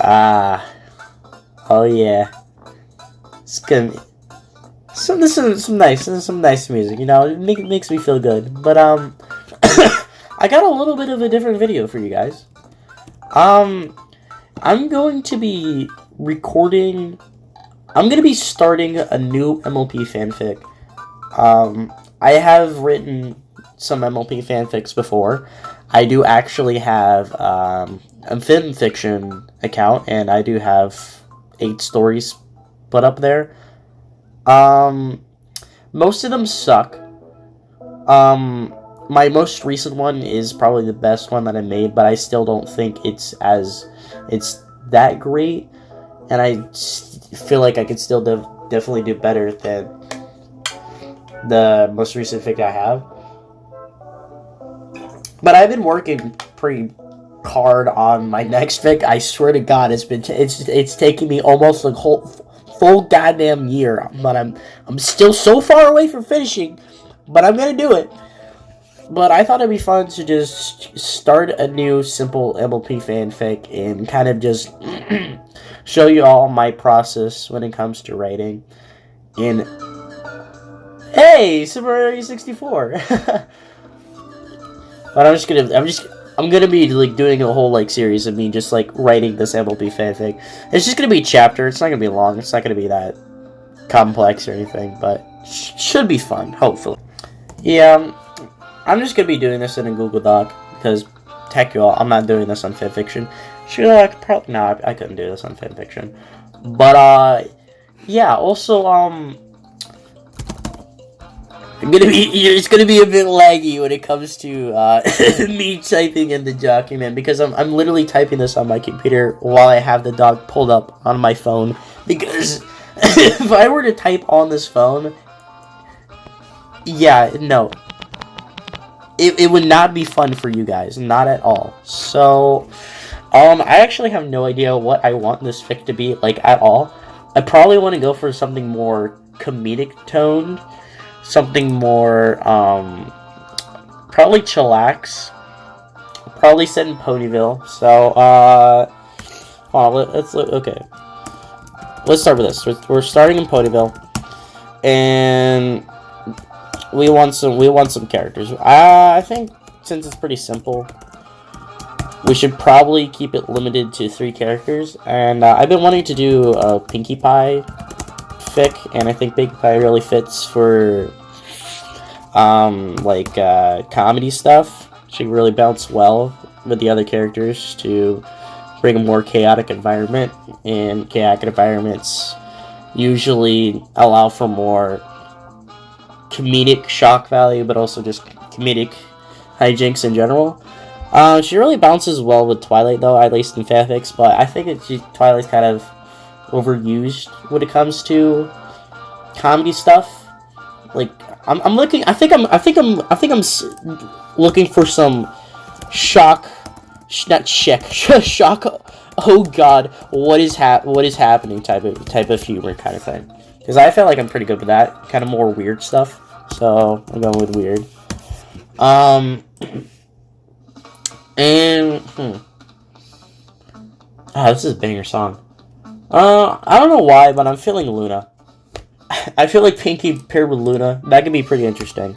Ah, oh yeah. It's gonna be this is some nice music. You know, it makes me feel good. But I got a little bit of a different video for you guys. I'm going to be recording. I'm going to be starting a new MLP fanfic. I have written some MLP fanfics before. I do actually have a fan fiction account, and I do have 8 stories put up there. Most of them suck. My most recent one is probably the best one that I made, but I still don't think it's that great, and I feel like I could still definitely do better than the most recent fic I have. But I've been working pretty hard on my next fic. I swear to God, it's taking me almost a full goddamn year, but I'm still so far away from finishing, but I'm gonna do it. But I thought it'd be fun to just start a new simple MLP fanfic and kind of just show you all my process when it comes to writing. And hey, Super Mario 64. But I'm gonna be like doing a whole like series of me just like writing this MLP fanfic. It's just gonna be a chapter. It's not gonna be long. It's not gonna be that complex or anything, but should be fun, hopefully. Yeah. I'm just gonna be doing this in a Google Doc because, heck y'all, I'm not doing this on fanfiction. Sure, I couldn't do this on fanfiction. But yeah. Also, it's gonna be a bit laggy when it comes to me typing in the document because I'm literally typing this on my computer while I have the doc pulled up on my phone. Because if I were to type on this phone, yeah, no. It would not be fun for you guys, not at all. So, I actually have no idea what I want this fic to be, like, at all. I probably want to go for something more comedic toned, something more, probably chillax, probably set in Ponyville. So, hold on, let's look, okay. Let's start with this. We're starting in Ponyville, and we want some characters. I think since it's pretty simple, we should probably keep it limited to 3 characters. And I've been wanting to do a Pinkie Pie fic, and I think Pinkie Pie really fits for comedy stuff. She really bounce well with the other characters to bring a more chaotic environment, and chaotic environments usually allow for more comedic shock value, but also just comedic hijinks in general. She really bounces well with Twilight, though, at least in fanfics. But I think Twilight's kind of overused when it comes to comedy stuff. Like I'm looking. I think I'm looking for some shock. Not shock. Oh God, what is happening? Type of humor kind of thing. Because I feel like I'm pretty good with that. Kind of more weird stuff. So, I'm going with weird. This is a banger song. I don't know why, but I'm feeling Luna. I feel like Pinkie paired with Luna. That could be pretty interesting.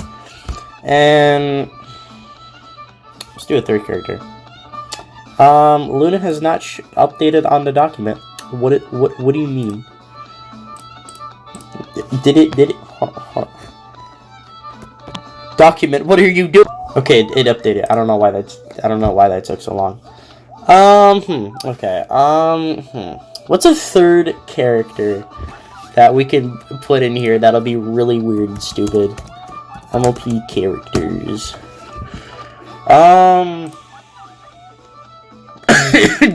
And let's do a 3rd character. Luna has not updated on the document. What do you mean? Did it? Document. What are you doing? Okay, it updated. I don't know why that took so long. Okay. What's a 3rd character that we can put in here that'll be really weird and stupid? MLP characters.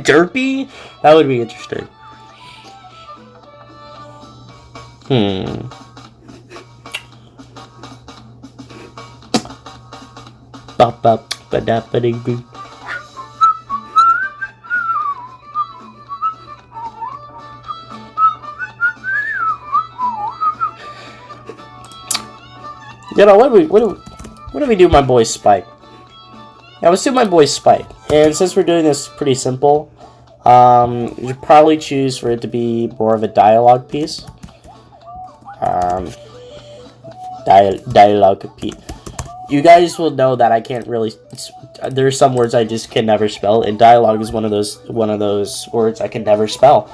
Derpy? That would be interesting. You know, what do we do, my boy Spike? Yeah, let's do my boy Spike. And since we're doing this pretty simple, You should probably choose for it to be more of a dialogue piece. Dialogue piece. You guys will know that I can't really. There's some words I just can never spell, and dialogue is one of those words I can never spell.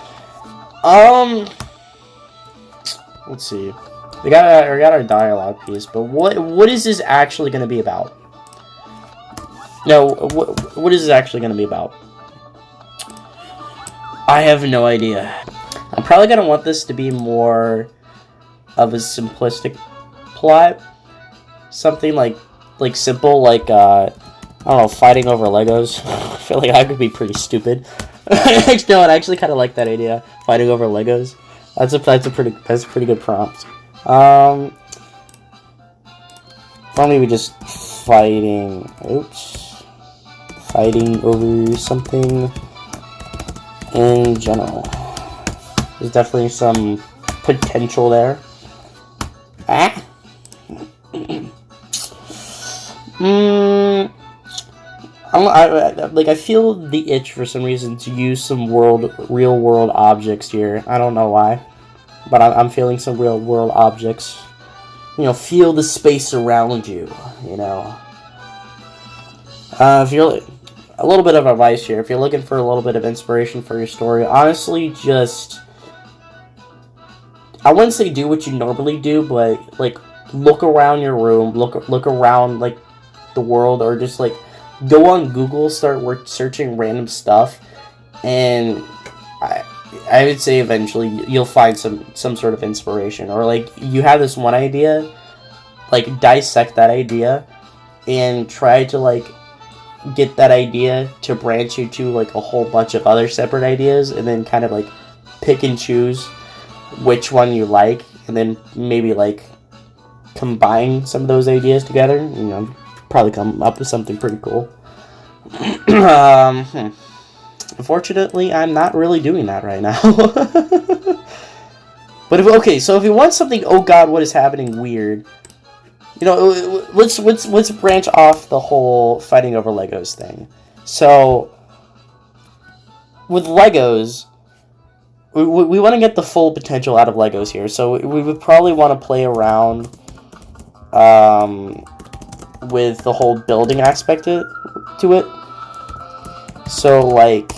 Let's see. We got our dialogue piece, but what is this actually going to be about? No, what is this actually going to be about? I have no idea. I'm probably going to want this to be more of a simplistic plot. Something like simple, like I don't know, fighting over Legos. I feel like I could be pretty stupid. Actually, no, I actually kind of like that idea. Fighting over Legos. That's a pretty good prompt. Or maybe just fighting. Oops. Fighting over something in general. There's definitely some potential there. Ah. I feel the itch for some reason to use some real world objects here. I don't know why, but I'm feeling some real world objects. You know, feel the space around you. You know, if you're a little bit of advice here, if you're looking for a little bit of inspiration for your story, honestly, just I wouldn't say do what you normally do, but like look around your room, look around like the world, or just like go on Google, start searching random stuff, and I would say eventually you'll find some sort of inspiration, or like you have this one idea, like dissect that idea and try to like get that idea to branch into like a whole bunch of other separate ideas, and then kind of like pick and choose which one you like, and then maybe like combine some of those ideas together. You know, probably come up with something pretty cool. Unfortunately, I'm not really doing that right now. But if you want something, oh god, what is happening, weird, you know, let's branch off the whole fighting over Legos thing. So with Legos, we want to get the full potential out of Legos here. So we would probably want to play around with the whole building aspect to it. So like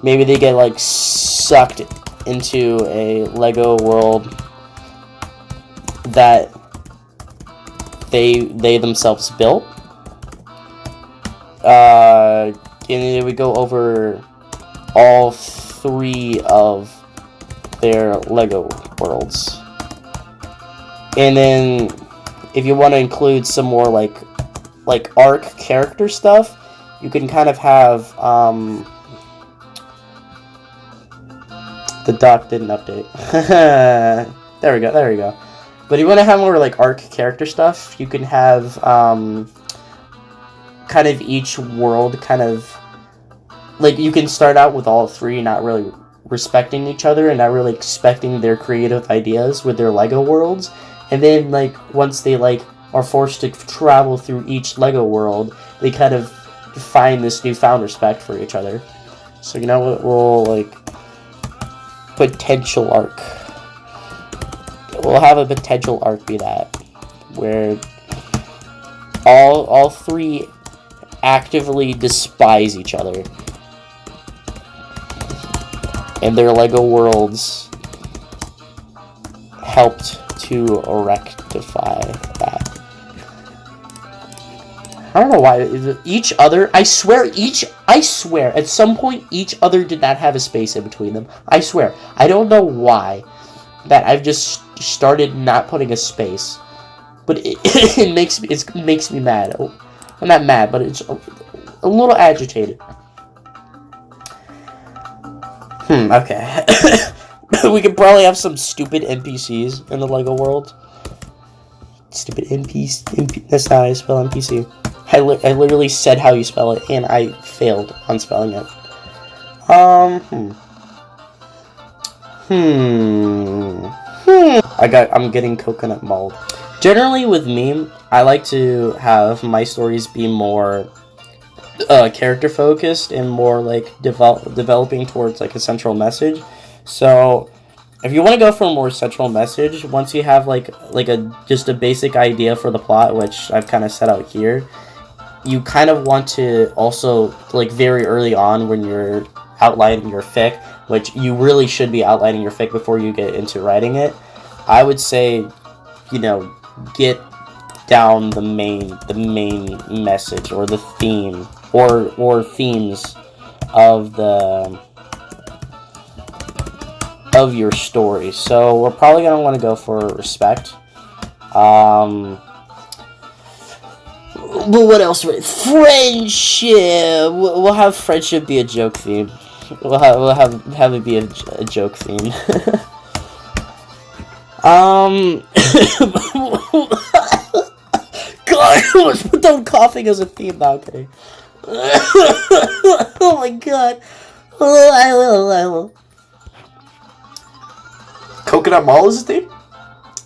maybe they get like sucked into a Lego world that they themselves built. And then we go over all 3 of their Lego worlds. And then if you want to include some more like arc character stuff, you can kind of have the dock didn't update. There we go. But if you want to have more like arc character stuff, you can have kind of each world kind of like, you can start out with all 3 not really respecting each other and not really expecting their creative ideas with their Lego worlds. And then, like, once they, like, are forced to travel through each Lego world, they kind of find this newfound respect for each other. So, you know what, we'll, like, potential arc. We'll have a potential arc be that, where all 3 actively despise each other. And their Lego worlds helped to rectify that. I don't know why each other. I swear, at some point, each other did not have a space in between them. I swear. I don't know why that I've just started not putting a space, but it makes me mad. I'm not mad, but it's a little agitated. Okay. We could probably have some stupid NPCs in the Lego world. Stupid NPC. That's not how I spell NPC. I literally said how you spell it, and I failed on spelling it. I'm getting coconut mauled. Generally, with me, I like to have my stories be more character focused and more like developing towards like a central message. So if you want to go for a more central message, once you have like just a basic idea for the plot, which I've kind of set out here, you kind of want to also, like, very early on when you're outlining your fic, which you really should be outlining your fic before you get into writing it, I would say, you know, get down the main message or the theme or themes of your story. So we're probably gonna want to go for respect. But what else? Friendship. We'll have friendship be a joke theme. We'll have it be a joke theme. God, let's put down coughing as a theme now. Okay. Oh my God. Coconut Mall is a theme?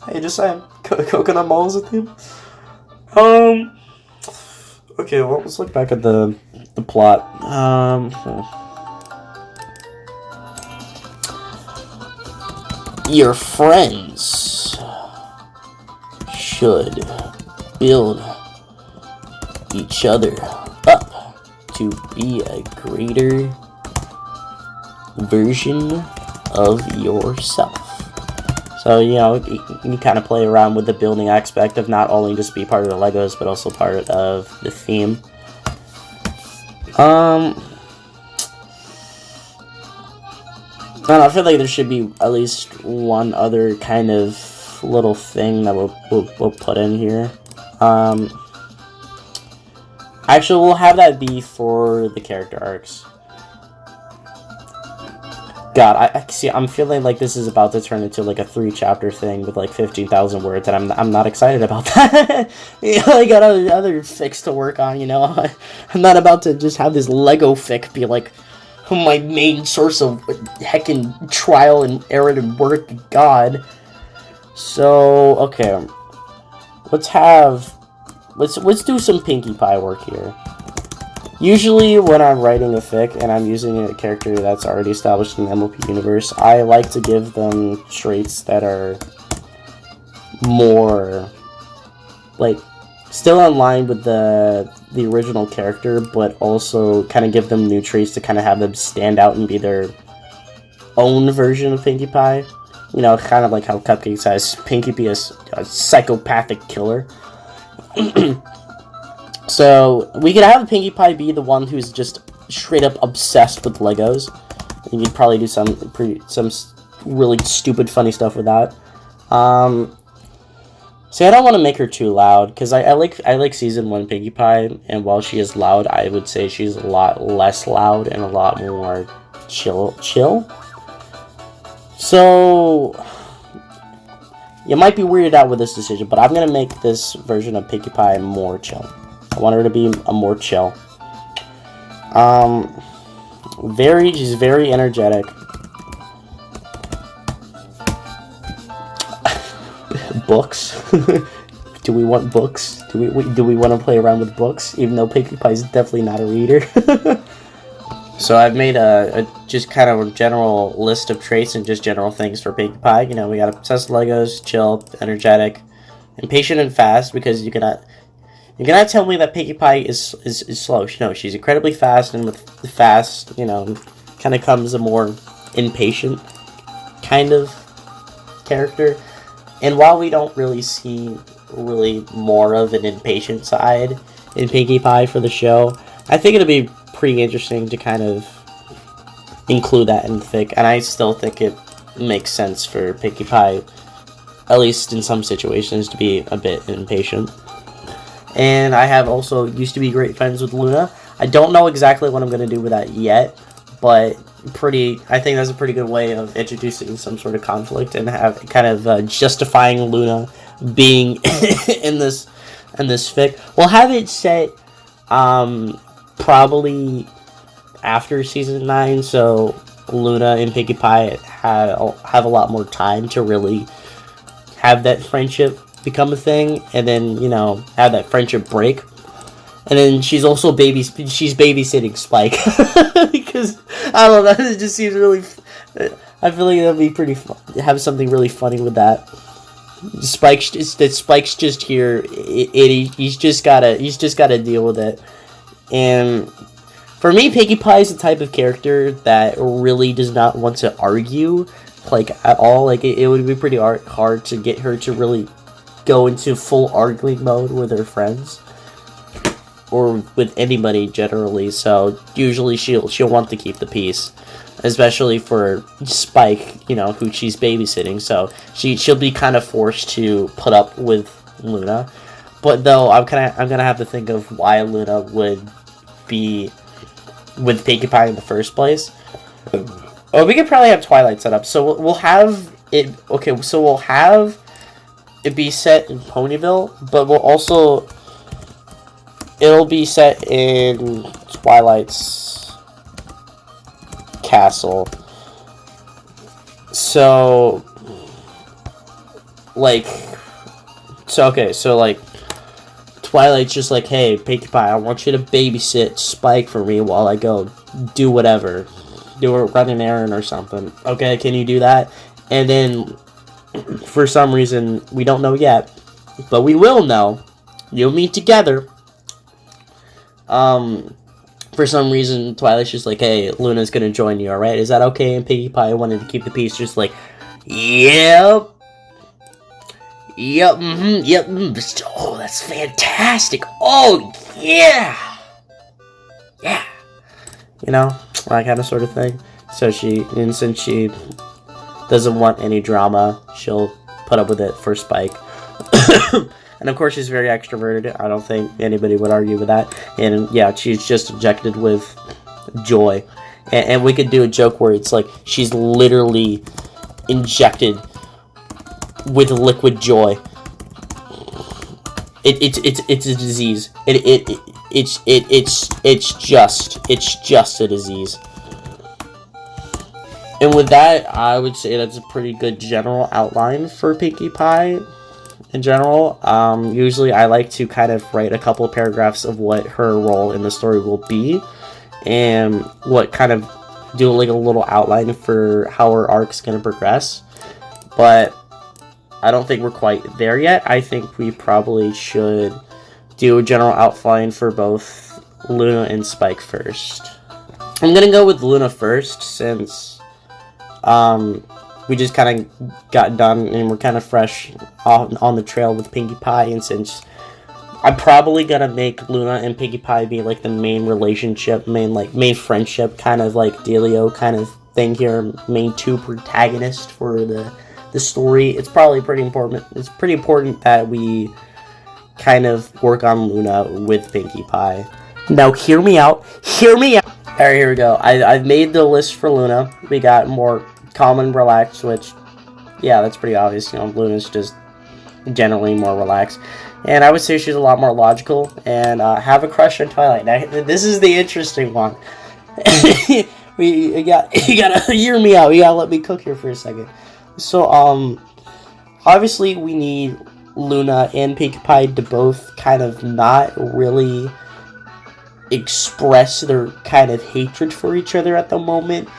Hey, just saying. Coconut Mall is a theme? Okay, well, let's look back at the plot. Your friends should build each other up to be a greater version of yourself. So, you know, you kind of play around with the building aspect of not only just be part of the Legos, but also part of the theme. I don't know, I feel like there should be at least one other kind of little thing that we'll put in here. Actually, we'll have that be for the character arcs. God, I see. I'm feeling like this is about to turn into like a 3-chapter thing with like 15,000 words, and I'm not excited about that. You know, I got other fics to work on. You know, I'm not about to just have this Lego fic be like my main source of heckin' trial and error and work. God. So okay, let's do some Pinkie Pie work here. Usually when I'm writing a fic and I'm using a character that's already established in the MLP universe, I like to give them traits that are more, like, still in line with the original character, but also kind of give them new traits to kind of have them stand out and be their own version of Pinkie Pie. You know, kind of like how Cupcake says Pinkie be a psychopathic killer. So, we could have Pinkie Pie be the one who's just straight up obsessed with Legos. And you'd probably do some really stupid, funny stuff with that. See, I don't want to make her too loud, because I like Season 1 Pinkie Pie, and while she is loud, I would say she's a lot less loud and a lot more chill? So, you might be weirded out with this decision, but I'm going to make this version of Pinkie Pie more chill. I want her to be a more chill. She's very energetic. Books? Do we want books? Do we want to play around with books? Even though Pinkie Pie is definitely not a reader. So I've made a just kind of a general list of traits and just general things for Pinkie Pie. You know, we got obsessed with Legos, chill, energetic, impatient and fast, because you cannot tell me that Pinkie Pie is slow. No, she's incredibly fast, and with the fast, you know, kind of comes a more impatient kind of character. And while we don't really see more of an impatient side in Pinkie Pie for the show, I think it'll be pretty interesting to kind of include that in the fic, and I still think it makes sense for Pinkie Pie, at least in some situations, to be a bit impatient. And I have also used to be great friends with Luna. I don't know exactly what I'm going to do with that yet, but I think that's a pretty good way of introducing some sort of conflict and have kind of justifying Luna being in this fic. We'll have it set probably after season 9, so Luna and Pinkie Pie have a lot more time to really have that friendship become a thing, and then, you know, have that friendship break. And then she's also babysitting Spike because I don't know. It just seems really. I feel like that'd be pretty fun. Have something really funny with that. Spike's just here. He's just gotta deal with it. And for me, Pinkie Pie is the type of character that really does not want to argue, like, at all. Like, it would be pretty hard to get her to really go into full arguing mode with her friends. Or with anybody, generally. So, usually she'll want to keep the peace. Especially for Spike, you know, who she's babysitting. So, she'll be kind of forced to put up with Luna. But, though, I'm gonna have to think of why Luna would be with Pinkie Pie in the first place. Oh, we could probably have Twilight set up. So we'll have it. Okay, so we'll have it be set in Ponyville, but it'll be set in Twilight's castle. So, like, Twilight's just like, hey, Pinkie Pie, I want you to babysit Spike for me while I go do whatever. Run an errand or something. Okay, can you do that? And then, for some reason, we don't know yet, but we will know. You'll meet together. For some reason, Twilight's just like, hey, Luna's gonna join you, alright? Is that okay? And Pinkie Pie wanted to keep the peace, just like, yep. Yep, oh, that's fantastic. Oh, yeah. Yeah. You know, that kind of sort of thing. So since she doesn't want any drama, she'll put up with it for Spike. And of course, she's very extroverted. I don't think anybody would argue with that. And yeah, she's just injected with joy. And we could do a joke where it's like she's literally injected with liquid joy. It's a disease. It's just a disease. And with that, I would say that's a pretty good general outline for Pinkie Pie in general. Usually I like to kind of write a couple of paragraphs of what her role in the story will be, and what kind of do like a little outline for how her arc's going to progress. But I don't think we're quite there yet. I think we probably should do a general outline for both Luna and Spike first. I'm going to go with Luna first, since we just kind of got done and we're kind of fresh on the trail with Pinkie Pie, and since I'm probably going to make Luna and Pinkie Pie be like the main relationship, main friendship kind of like dealio kind of thing here, main two protagonists for the story. It's probably pretty important. It's pretty important that we kind of work on Luna with Pinkie Pie. Now, hear me out. Hear me out. All right, here we go. I've made the list for Luna. We got more calm and relaxed, which, yeah, that's pretty obvious. You know, Luna's just generally more relaxed. And I would say she's a lot more logical and have a crush on Twilight. Now, this is the interesting one. you gotta hear me out. You gotta let me cook here for a second. So, obviously we need Luna and Pinkie Pie to both kind of not really express their kind of hatred for each other at the moment.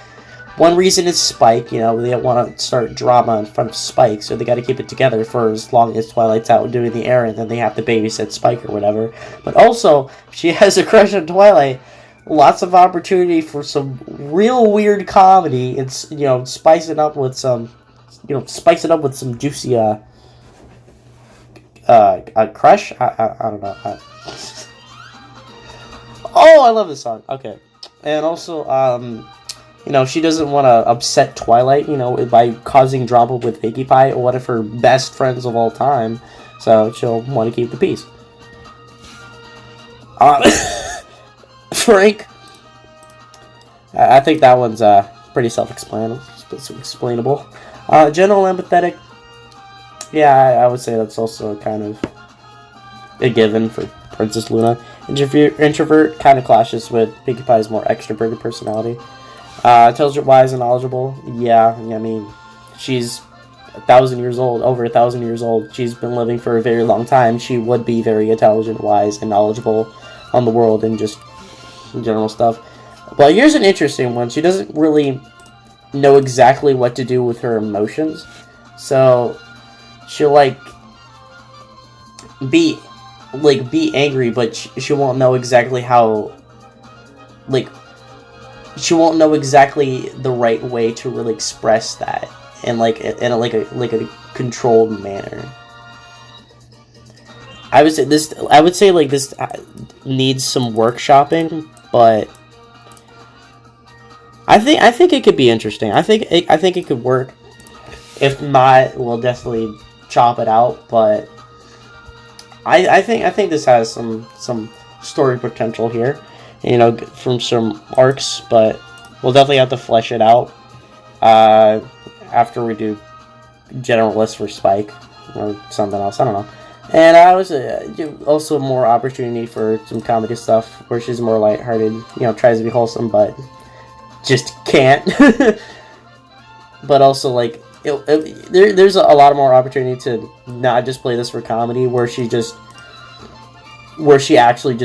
One reason is Spike. You know, they don't want to start drama in front of Spike, so they got to keep it together for as long as Twilight's out doing the errand, and they have to babysit Spike or whatever. But also, she has a crush on Twilight. Lots of opportunity for some real weird comedy. It's, you know, spice it up with some juicy crush. I don't know. Oh, I love this song. Okay, and also you know, she doesn't want to upset Twilight, you know, by causing drama with Pinkie Pie, one of her best friends of all time. So she'll want to keep the peace. Frank. I think that one's pretty self-explainable. Gentle, empathetic. Yeah, I would say that's also kind of a given for Princess Luna. Introvert kind of clashes with Pinkie Pie's more extroverted personality. Intelligent, wise, and knowledgeable. Yeah, I mean, she's 1,000 years old, over 1,000 years old. She's been living for a very long time. She would be very intelligent, wise, and knowledgeable. on the world and just general stuff. But here's an interesting one. She doesn't really know exactly what to do with her emotions, so she'll like be angry, but she won't know exactly how, like, she won't know exactly the right way to really express that in a controlled manner. I would say this needs some workshopping, but I think it could be interesting. I think it could work. If not, we'll definitely chop it out. But I think this has some story potential here, from some arcs. But we'll definitely have to flesh it out after we do general list for Spike or something else. I don't know. And I was also more opportunity for some comedy stuff where she's more lighthearted, tries to be wholesome, but just can't. But also, like, there's a lot more opportunity to not just play this for comedy, where she actually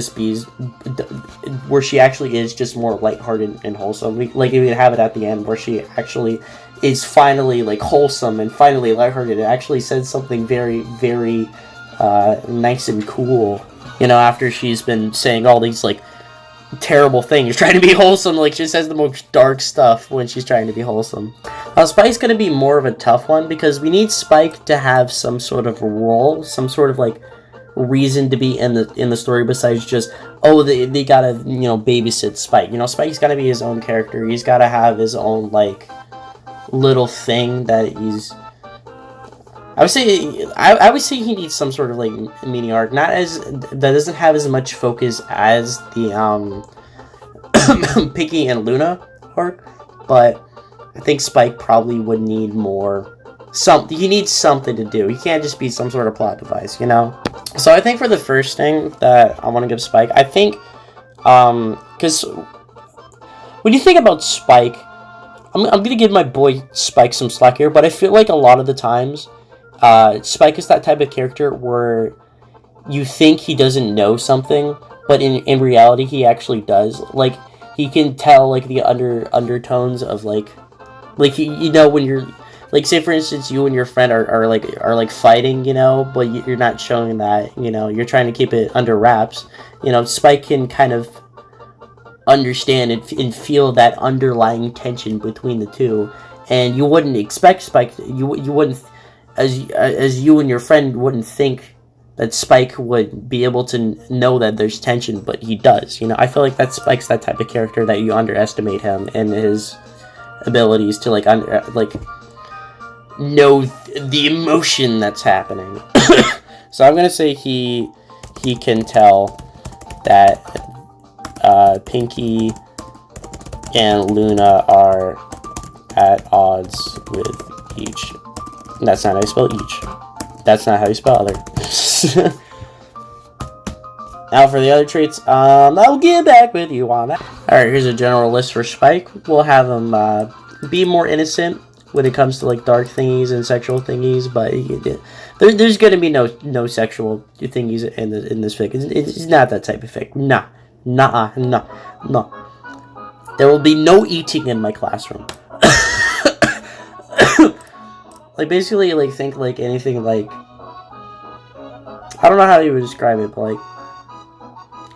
is just more lighthearted and wholesome. We can have it at the end where she actually is finally like wholesome and finally lighthearted. It actually says something very, very nice and cool, after she's been saying all these like terrible things trying to be wholesome. Like, she says the most dark stuff when she's trying to be wholesome. Spike's gonna be more of a tough one because we need Spike to have some sort of role, some sort of like reason to be in the story besides just, oh, they gotta babysit Spike. Spike's gotta be his own character. He's gotta have his own like little thing that he's, I would say he needs some sort of like mini arc, that doesn't have as much focus as the Pinky and Luna arc, but I think Spike probably would need more. He needs something to do. He can't just be some sort of plot device, So I think for the first thing that I want to give Spike, I think, because when you think about Spike, I'm gonna give my boy Spike some slack here, but I feel like a lot of the times, Spike is that type of character where you think he doesn't know something, but in reality he actually does. Like, he can tell like the undertones of like when you're like, say for instance you and your friend are fighting, but you're not showing that, you're trying to keep it under wraps. Spike can kind of understand and feel that underlying tension between the two, and you wouldn't expect Spike, you wouldn't, as you and your friend wouldn't think that Spike would be able to know that there's tension, but he does. I feel like that Spike's that type of character that you underestimate him and his abilities to know the emotion that's happening. So I'm gonna say he can tell that Pinky and Luna are at odds with each. That's not how you spell each. That's not how you spell other. Now for the other traits, I'll get back with you on that. Alright, here's a general list for Spike. We'll have him be more innocent when it comes to like dark thingies and sexual thingies, but there's gonna be no sexual thingies in this fic. It's not that type of fic. No. There will be no eating in my classroom. Like, basically, like, think, like, anything, like, I don't know how you would describe it, but, like,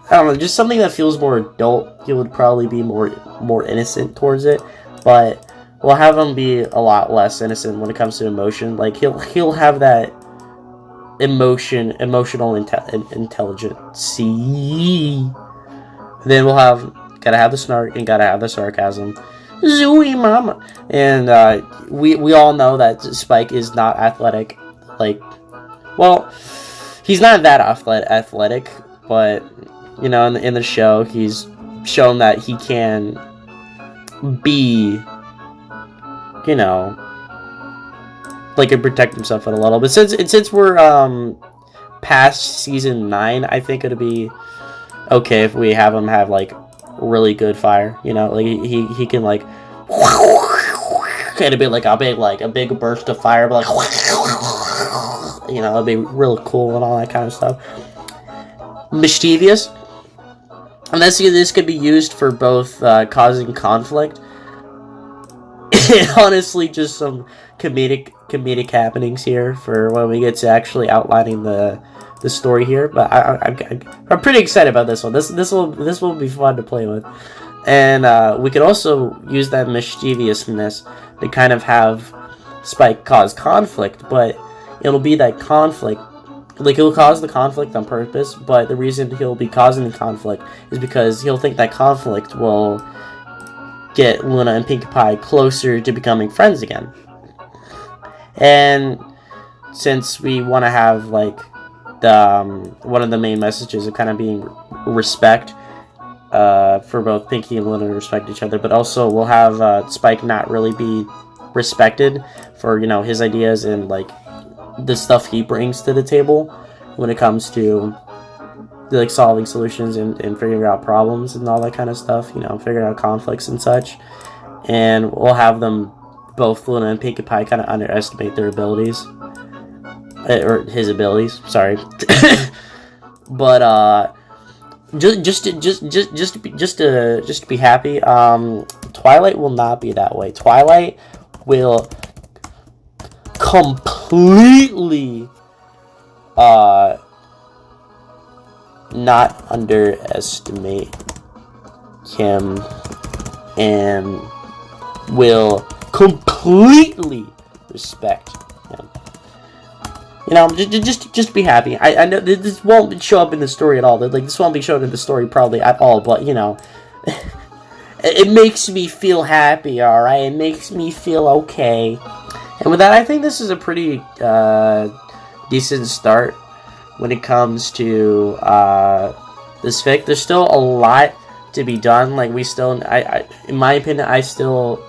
I don't know, just something that feels more adult. He would probably be more innocent towards it, but we'll have him be a lot less innocent when it comes to emotion. Like, he'll have that emotional intelligence. Then we'll gotta have the snark and gotta have the sarcasm. Zooey mama. And we all know that Spike is not athletic. Like, well, he's not that athletic, but in the show he's shown that he can be, like, and protect himself a little. But since we're past season 9, I think it'll be okay if we have him have like really good fire. Like he can like, it'll be like a big burst of fire, but like, it'll be real cool and all that kind of stuff. Mischievous. And this could be used for both causing conflict and honestly just some comedic happenings here for when we get to actually outlining the story here. But I'm pretty excited about this one. This will be fun to play with, and we could also use that mischievousness to kind of have Spike cause conflict, but it'll be that conflict. Like, he'll cause the conflict on purpose, but the reason he'll be causing the conflict is because he'll think that conflict will get Luna and Pinkie Pie closer to becoming friends again. And since we want to have, like, the one of the main messages of kind of being respect for both Pinkie and Luna to respect each other, but also we'll have Spike not really be respected for, you know, his ideas and, like, the stuff he brings to the table when it comes to, like, solving solutions and figuring out problems and all that kind of stuff, you know, figuring out conflicts and such. And we'll have them, both Luna and Pinkie Pie, kind of underestimate their abilities, or his abilities, sorry. But just to be happy, Twilight will not be that way. Twilight will completely not underestimate him and will completely respect him. You know, just be happy. I know this won't show up in the story at all. Like, this won't be shown in the story probably at all, but, you know, it makes me feel happy, alright? It makes me feel okay. And with that, I think this is a pretty decent start when it comes to this fic. There's still a lot to be done. Like, we still, in my opinion, I still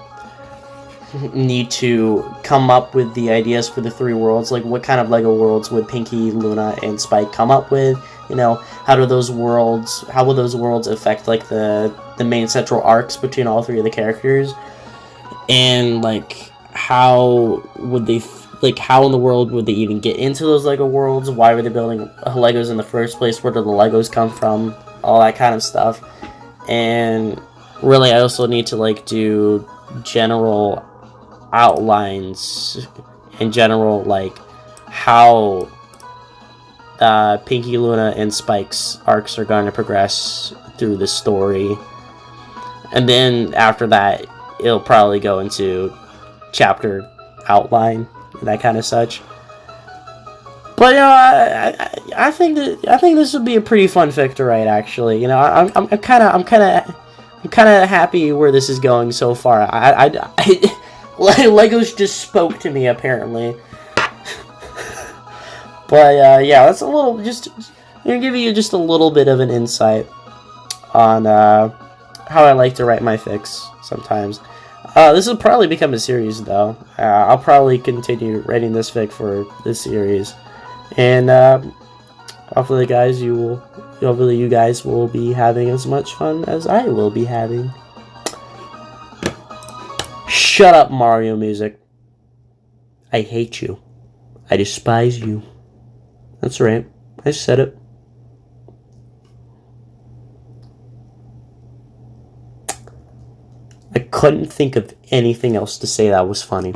need to come up with the ideas for the 3 worlds. Like, what kind of Lego worlds would Pinkie, Luna, and Spike come up with? You know, how will those worlds affect, like, the main central arcs between all 3 of the characters? And, like, how would they, like, how in the world would they even get into those Lego worlds? Why were they building Legos in the first place? Where did the Legos come from? All that kind of stuff. And really, I also need to, like, do general outlines in general, like, how Pinkie, Luna, and Spike's arcs are going to progress through the story. And then after that, it'll probably go into chapter outline and that kind of such. But, you know, I think this would be a pretty fun fic to write, actually. You know, I'm kind of happy where this is going so far. Legos just spoke to me, apparently. But yeah, that's a little, I'm gonna give you just a little bit of an insight on how I like to write my fics sometimes. This will probably become a series, though. I'll probably continue writing this fic for this series, and hopefully, you guys will be having as much fun as I will be having. Shut up, Mario music. I hate you. I despise you. That's right. I said it. I couldn't think of anything else to say that was funny.